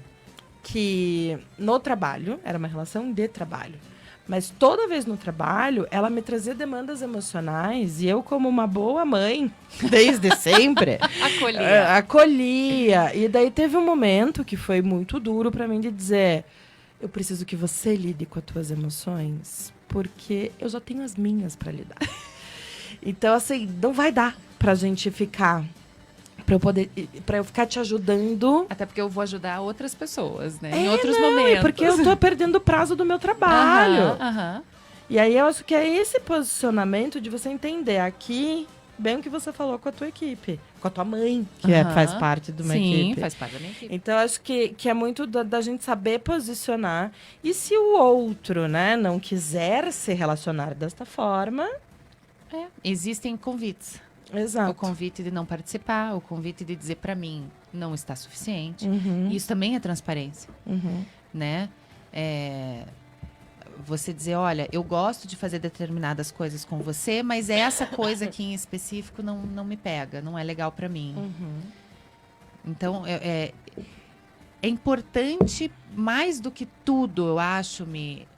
que no trabalho, era uma relação de trabalho, mas toda vez no trabalho, ela me trazia demandas emocionais e eu, como uma boa mãe, desde sempre, acolhia. E daí teve um momento que foi muito duro para mim de dizer: eu preciso que você lide com as tuas emoções, porque eu já tenho as minhas para lidar. Então, assim, não vai dar pra gente ficar... Pra eu ficar te ajudando. Até porque eu vou ajudar outras pessoas, né? Em outros momentos. Porque eu tô perdendo o prazo do meu trabalho. Aham. E aí eu acho que é esse posicionamento de você entender aqui bem o que você falou com a tua equipe. Com a tua mãe, que faz parte de uma equipe. Sim, faz parte da minha equipe. Então, eu acho que é muito da gente saber posicionar. E se o outro, né, não quiser se relacionar desta forma... Existem convites. Exato. O convite de não participar, o convite de dizer para mim não está suficiente. Uhum. Isso também é transparência, né? Você dizer, olha, eu gosto de fazer determinadas coisas com você, mas essa coisa aqui em específico não me pega, não é legal para mim. Então, é importante, mais do que tudo, eu acho,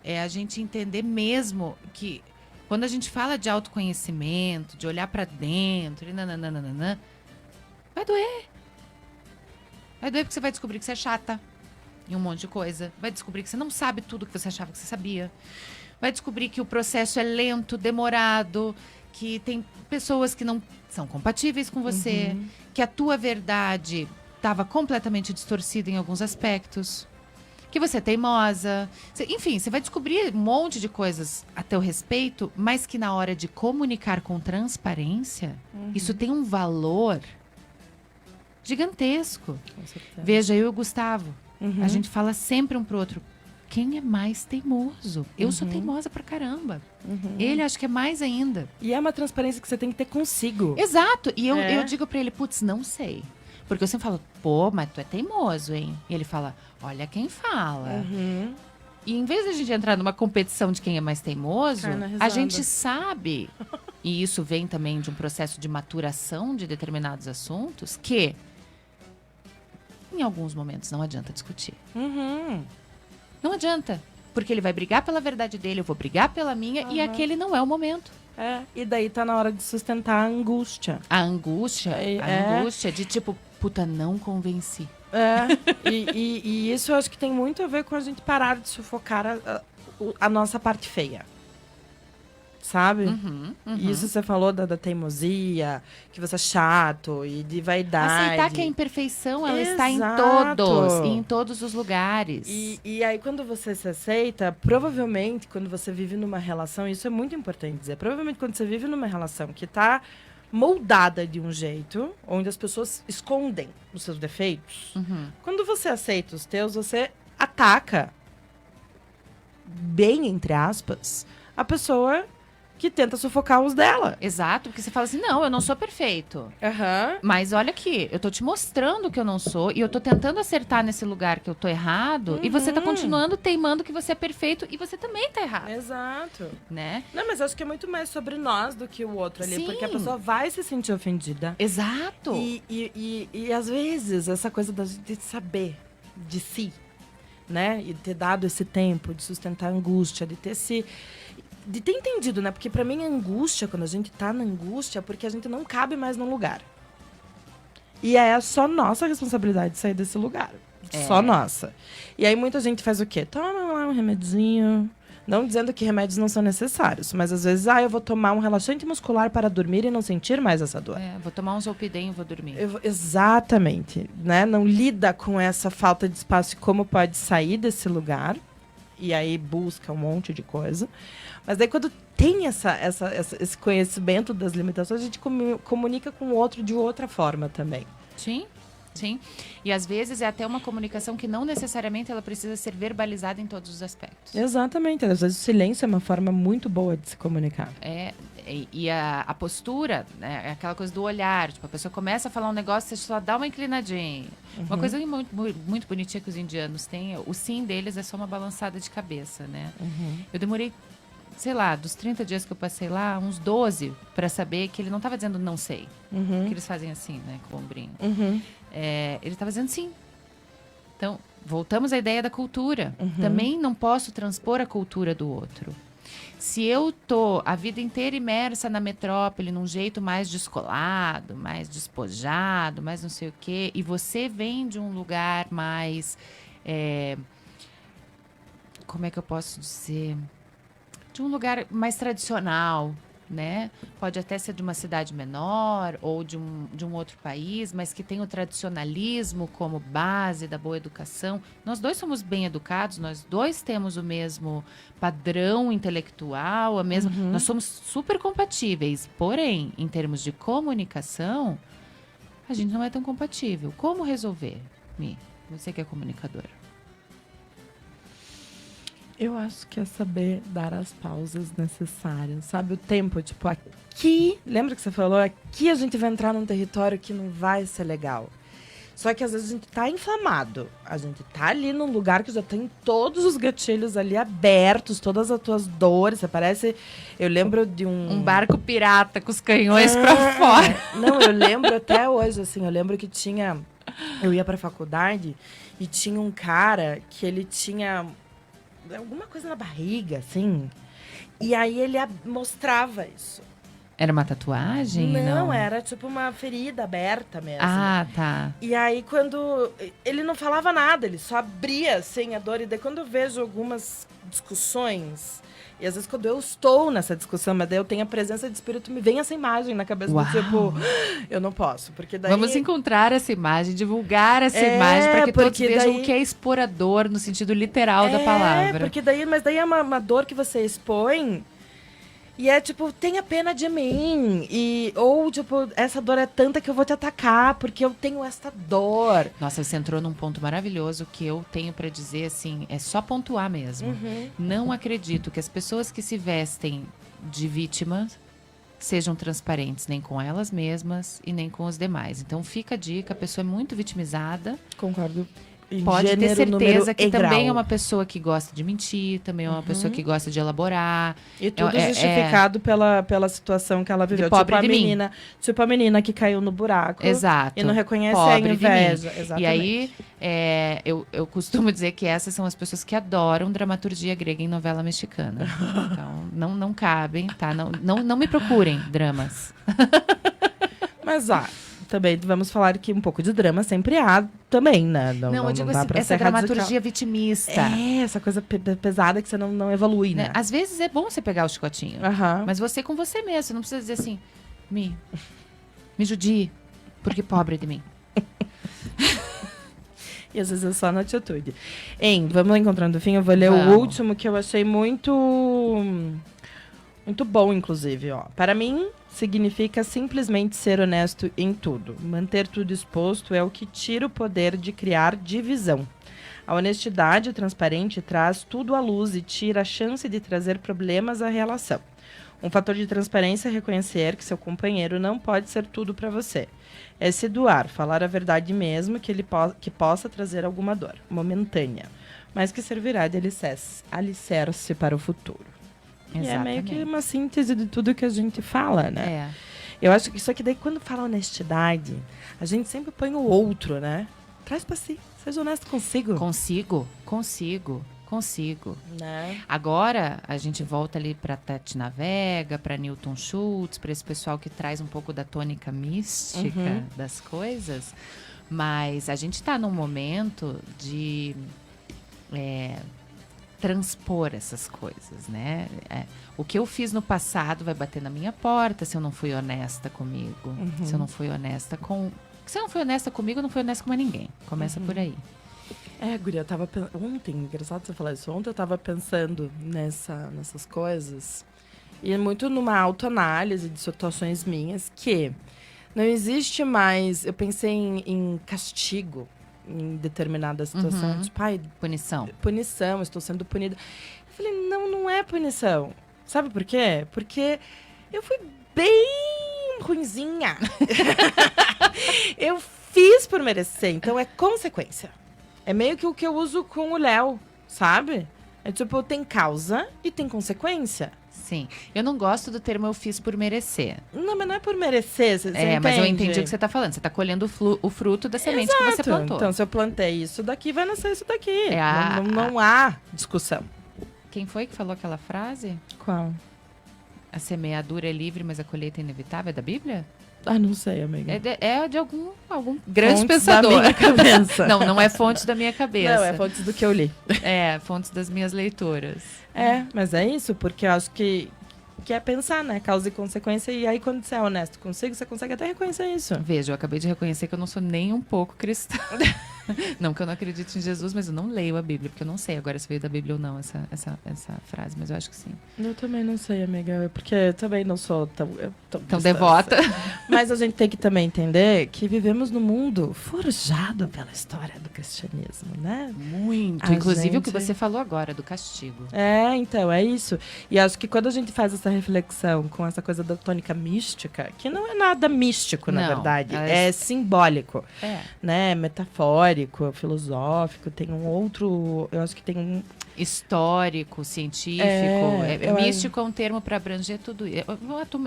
é a gente entender mesmo que quando a gente fala de autoconhecimento, de olhar pra dentro, vai doer. Vai doer porque você vai descobrir que você é chata em um monte de coisa. Vai descobrir que você não sabe tudo que você achava que você sabia. Vai descobrir que o processo é lento, demorado, que tem pessoas que não são compatíveis com você, que a tua verdade estava completamente distorcida em alguns aspectos. Que você é teimosa. Enfim, você vai descobrir um monte de coisas a teu respeito, mas que na hora de comunicar com transparência, isso tem um valor gigantesco. Com certeza. Veja, eu e o Gustavo, a gente fala sempre um pro outro, quem é mais teimoso? Eu sou teimosa pra caramba. Ele acho que é mais ainda. E é uma transparência que você tem que ter consigo. Exato. E eu digo pra ele, putz, não sei. Porque eu sempre falo, pô, mas tu é teimoso, hein? E ele fala, olha quem fala. E em vez de a gente entrar numa competição de quem é mais teimoso, a gente sabe, e isso vem também de um processo de maturação de determinados assuntos, que em alguns momentos não adianta discutir. Não adianta. Porque ele vai brigar pela verdade dele, eu vou brigar pela minha, e aquele não é o momento. E daí tá na hora de sustentar a angústia. A angústia de tipo, puta, não convenci. E isso eu acho que tem muito a ver com a gente parar de sufocar a nossa parte feia. Sabe? Isso você falou da teimosia, que você é chato e de vaidade. Aceitar que a imperfeição, ela está em todos os lugares. E aí, quando você se aceita, provavelmente, quando você vive numa relação, isso é muito importante dizer, provavelmente quando você vive numa relação que está moldada de um jeito, onde as pessoas escondem os seus defeitos, quando você aceita os teus, você ataca, bem entre aspas, a pessoa que tenta sufocar os dela. Exato, porque você fala assim, não, eu não sou perfeito. Mas olha aqui, eu tô te mostrando que eu não sou, e eu tô tentando acertar nesse lugar que eu tô errado, e você tá continuando teimando que você é perfeito, e você também tá errado. Exato. Né? Não, mas eu acho que é muito mais sobre nós do que o outro ali, Sim. porque a pessoa vai se sentir ofendida. Exato. E às vezes, essa coisa de saber de si, né? E ter dado esse tempo de sustentar a angústia, de ter entendido, né? Porque pra mim a angústia, quando a gente tá na angústia, é porque a gente não cabe mais num lugar. E é só nossa responsabilidade de sair desse lugar. Só nossa. E aí muita gente faz o quê? Toma lá um remedinho. Não dizendo que remédios não são necessários, mas às vezes, eu vou tomar um relaxante muscular para dormir e não sentir mais essa dor. Vou tomar um Zolpidem e vou dormir. Exatamente, né? Não lida com essa falta de espaço e como pode sair desse lugar. E aí busca um monte de coisa. Mas daí quando tem esse conhecimento das limitações, a gente comunica com o outro de outra forma também. Sim. Sim. E às vezes é até uma comunicação que não necessariamente ela precisa ser verbalizada em todos os aspectos. Exatamente. Às vezes o silêncio é uma forma muito boa de se comunicar. E a postura, né, é aquela coisa do olhar. Tipo, a pessoa começa a falar um negócio, você só dá uma inclinadinha. Uma coisa muito bonitinha que os indianos têm, o sim deles é só uma balançada de cabeça, né? Eu demorei, sei lá, dos 30 dias que eu passei lá, uns 12 para saber que ele não estava dizendo não sei. Que eles fazem assim, né, com o ombrinho. Ele estava dizendo sim. Então, voltamos à ideia da cultura. Também não posso transpor a cultura do outro. Se eu tô a vida inteira imersa na metrópole, num jeito mais descolado, mais despojado, mais não sei o quê, e você vem de um lugar mais... como é que eu posso dizer? De um lugar mais tradicional, né? Pode até ser de uma cidade menor ou de um outro país, mas que tem o tradicionalismo como base da boa educação. Nós dois somos bem educados, nós dois temos o mesmo padrão intelectual, nós somos super compatíveis. Porém, em termos de comunicação, a gente não é tão compatível. Como resolver, Mi? Você que é comunicadora. Eu acho que é saber dar as pausas necessárias, sabe? O tempo, tipo, aqui... Lembra que você falou? Aqui a gente vai entrar num território que não vai ser legal. Só que às vezes a gente tá inflamado. A gente tá ali num lugar que já tem todos os gatilhos ali abertos, todas as tuas dores. Você parece... Eu lembro de um barco pirata com os canhões pra fora. Não, eu lembro até hoje, assim. Eu lembro que tinha... Eu ia pra faculdade e tinha um cara que ele tinha... alguma coisa na barriga, assim. E aí ele mostrava isso. Era uma tatuagem? Não, era tipo uma ferida aberta mesmo. Ah, tá. E aí quando... Ele não falava nada, ele só abria, assim, a dor. E daí quando eu vejo algumas discussões... E às vezes quando eu estou nessa discussão, mas daí eu tenho a presença de espírito, me vem essa imagem na cabeça. Do tipo, eu não posso, porque daí... Vamos encontrar essa imagem, divulgar essa imagem, para que todos vejam o que é expor a dor no sentido literal da palavra. Porque daí, mas daí é uma dor que você expõe e é tipo, tenha pena de mim. Ou tipo, essa dor é tanta que eu vou te atacar, porque eu tenho essa dor. Nossa, você entrou num ponto maravilhoso que eu tenho para dizer, assim, é só pontuar mesmo. Não acredito que as pessoas que se vestem de vítimas sejam transparentes, nem com elas mesmas e nem com os demais. Então fica a dica, a pessoa é muito vitimizada. Concordo. pode ter Gênero, número certeza que e também grau. é uma pessoa que gosta de mentir, também é uma pessoa que gosta de elaborar. E tudo É- justificado pela situação que ela viveu. pobre de mim. Tipo a menina que caiu no buraco. Exato. E não reconhece Pobre a de mim. inveja. Exatamente. E aí, eu costumo dizer que essas são as pessoas que adoram dramaturgia grega em novela mexicana. Então, não cabem, tá? Não me procurem dramas. Mas, também vamos falar que um pouco de drama sempre há também, né? Não, eu digo dá assim, pra essa ser radical. dramaturgia vitimista. É, essa coisa pesada que você não evolui, né? Às vezes é bom você pegar o chicotinho. Aham. Mas você com você mesmo. Você não precisa dizer assim, me judie, porque pobre de mim. E às vezes é só na atitude. Vamos encontrando o fim. Eu vou ler o Vamos. último que eu achei muito bom, inclusive. Ó. Para mim, significa simplesmente ser honesto em tudo. Manter tudo exposto é o que tira o poder de criar divisão. A honestidade transparente traz tudo à luz e tira a chance de trazer problemas à relação. Um fator de transparência é reconhecer que seu companheiro não pode ser tudo para você. É se doar, falar a verdade mesmo que que possa trazer alguma dor, momentânea, mas que servirá de alicerce para o futuro. E é meio que uma síntese de tudo que a gente fala, né? Eu acho que isso aqui daí, quando fala honestidade, a gente sempre põe o outro, né? Traz pra si, seja honesto consigo. Consigo. Né? Agora, a gente volta ali para Tati Navega, para Newton Schultz, para esse pessoal que traz um pouco da tônica mística das coisas. Mas a gente está num momento de transpor essas coisas, né? O que eu fiz no passado vai bater na minha porta se eu não fui honesta comigo. Se eu não fui honesta com... Se eu não fui honesta comigo, eu não fui honesta com mais ninguém. Começa por aí. Guria, eu tava ontem, engraçado você falar isso, ontem eu tava pensando nessas coisas, e muito numa autoanálise de situações minhas, que não existe mais, eu pensei em castigo em determinada situação, tipo, punição, estou sendo punida. Eu falei, não é punição. Sabe por quê? Porque eu fui bem ruinzinha. Eu fiz por merecer, então é consequência. É meio que o que eu uso com o Léo, sabe? É tipo, tem causa e tem consequência. Sim. Eu não gosto do termo eu fiz por merecer. Não, mas não é por merecer, você entende? Mas eu entendi o que você está falando. Você está colhendo o fruto da semente que você plantou. Então, se eu plantei isso daqui, vai nascer isso daqui. É não há discussão. Quem foi que falou aquela frase? Qual? A semeadura é livre, mas a colheita é inevitável. É da Bíblia? Não sei, amiga. É de algum grande fontes pensador. Da minha cabeça. Não é fonte da minha cabeça. Não, é fontes do que eu li. É, fontes das minhas leituras. Mas é isso, porque eu acho que é pensar, né? Causa e consequência. E aí, quando você é honesto consigo, você consegue até reconhecer isso. Veja, eu acabei de reconhecer que eu não sou nem um pouco cristã. Não que eu não acredite em Jesus, mas eu não leio a Bíblia, porque eu não sei agora se veio da Bíblia ou não essa frase, mas eu acho que sim. Eu também não sei, amiga, porque eu também não sou tão devota. Mas a gente tem que também entender que vivemos num mundo forjado pela história do cristianismo, né? Muito. Inclusive o que você falou agora, do castigo. Então, é isso. E acho que quando a gente faz essa reflexão com essa coisa da tônica mística, que não é nada místico, na verdade, é simbólico, né? Metafórico, filosófico, tem um outro, eu acho que tem um histórico, científico, místico é um termo para abranger tudo isso.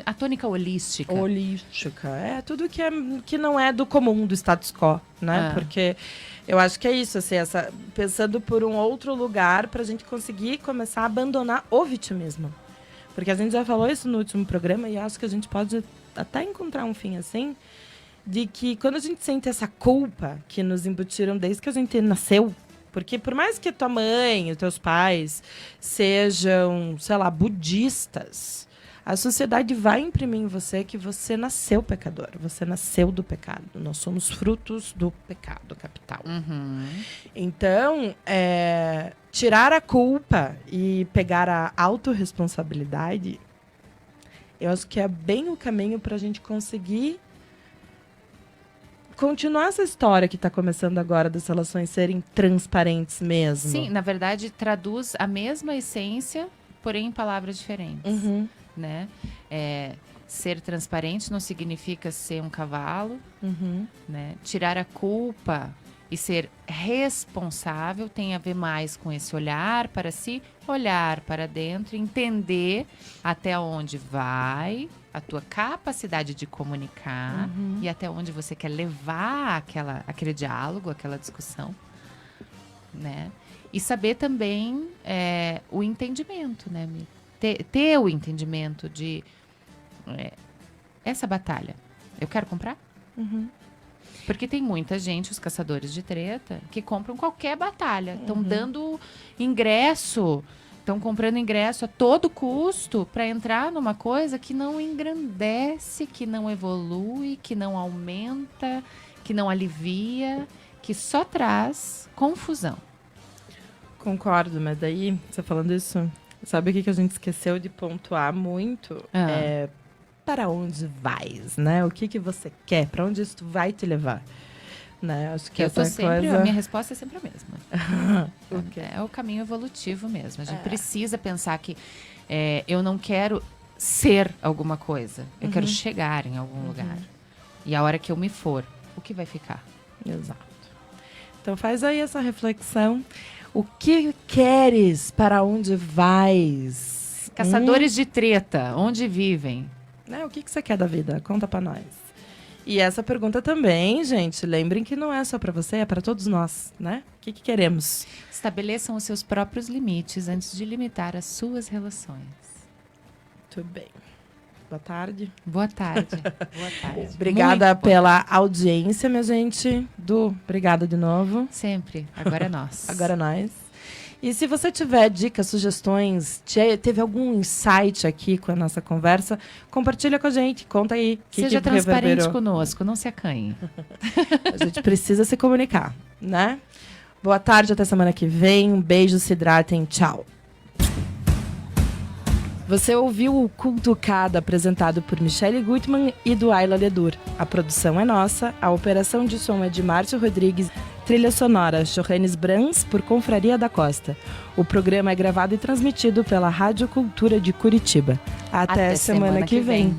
A tônica holística. É tudo que não é do comum, do status quo, né? Porque eu acho que é isso, assim, pensando por um outro lugar pra gente conseguir começar a abandonar o vitimismo. Porque a gente já falou isso no último programa e acho que a gente pode até encontrar um fim assim, de que quando a gente sente essa culpa que nos embutiram desde que a gente nasceu, porque por mais que tua mãe, os teus pais sejam, sei lá, budistas, a sociedade vai imprimir em você que você nasceu pecador, você nasceu do pecado. Nós somos frutos do pecado capital. Então, tirar a culpa e pegar a autorresponsabilidade, eu acho que é bem o caminho para a gente conseguir continuar essa história que está começando agora das relações serem transparentes mesmo. Sim, na verdade, traduz a mesma essência, porém em palavras diferentes. Né? Ser transparente não significa ser um cavalo. Né? Tirar a culpa E ser responsável tem a ver mais com esse olhar para si, olhar para dentro, entender até onde vai a tua capacidade de comunicar e até onde você quer levar aquele diálogo, aquela discussão, né? E saber também o entendimento, né, amigo? Ter o entendimento de essa batalha. Eu quero comprar? Porque tem muita gente, os caçadores de treta, que compram qualquer batalha. Estão dando ingresso, estão comprando ingresso a todo custo para entrar numa coisa que não engrandece, que não evolui, que não aumenta, que não alivia, que só traz confusão. Concordo, mas daí, você falando isso, sabe o que a gente esqueceu de pontuar muito? Para onde vais, né? O que você quer? Para onde isso vai te levar? Né? Acho que a minha resposta é sempre a mesma. Okay. É o caminho evolutivo mesmo. A gente precisa pensar que eu não quero ser alguma coisa. Eu quero chegar em algum lugar. E a hora que eu me for, o que vai ficar? Exato. Então faz aí essa reflexão. O que queres? Para onde vais? Caçadores de treta, onde vivem? O que você quer da vida? Conta pra nós. E essa pergunta também, gente, lembrem que não é só pra você, é pra todos nós, né? O que queremos? Estabeleçam os seus próprios limites antes de limitar as suas relações. Muito bem. Boa tarde. Boa tarde. Boa tarde. Obrigada pela audiência, minha gente. Du, obrigada de novo. Sempre. Agora é nós. Agora é nós. E se você tiver dicas, sugestões, teve algum insight aqui com a nossa conversa, compartilha com a gente, conta aí. Seja transparente conosco, não se acanhe. A gente precisa se comunicar, né? Boa tarde, até semana que vem. Um beijo, se hidratem, tchau. Você ouviu o Cultucado, apresentado por Michele Gutmann e Duaila Ledur. A produção é nossa, a operação de som é de Márcio Rodrigues, trilha sonora Johannes Brans por Confraria da Costa. O programa é gravado e transmitido pela Rádio Cultura de Curitiba. Até semana que vem.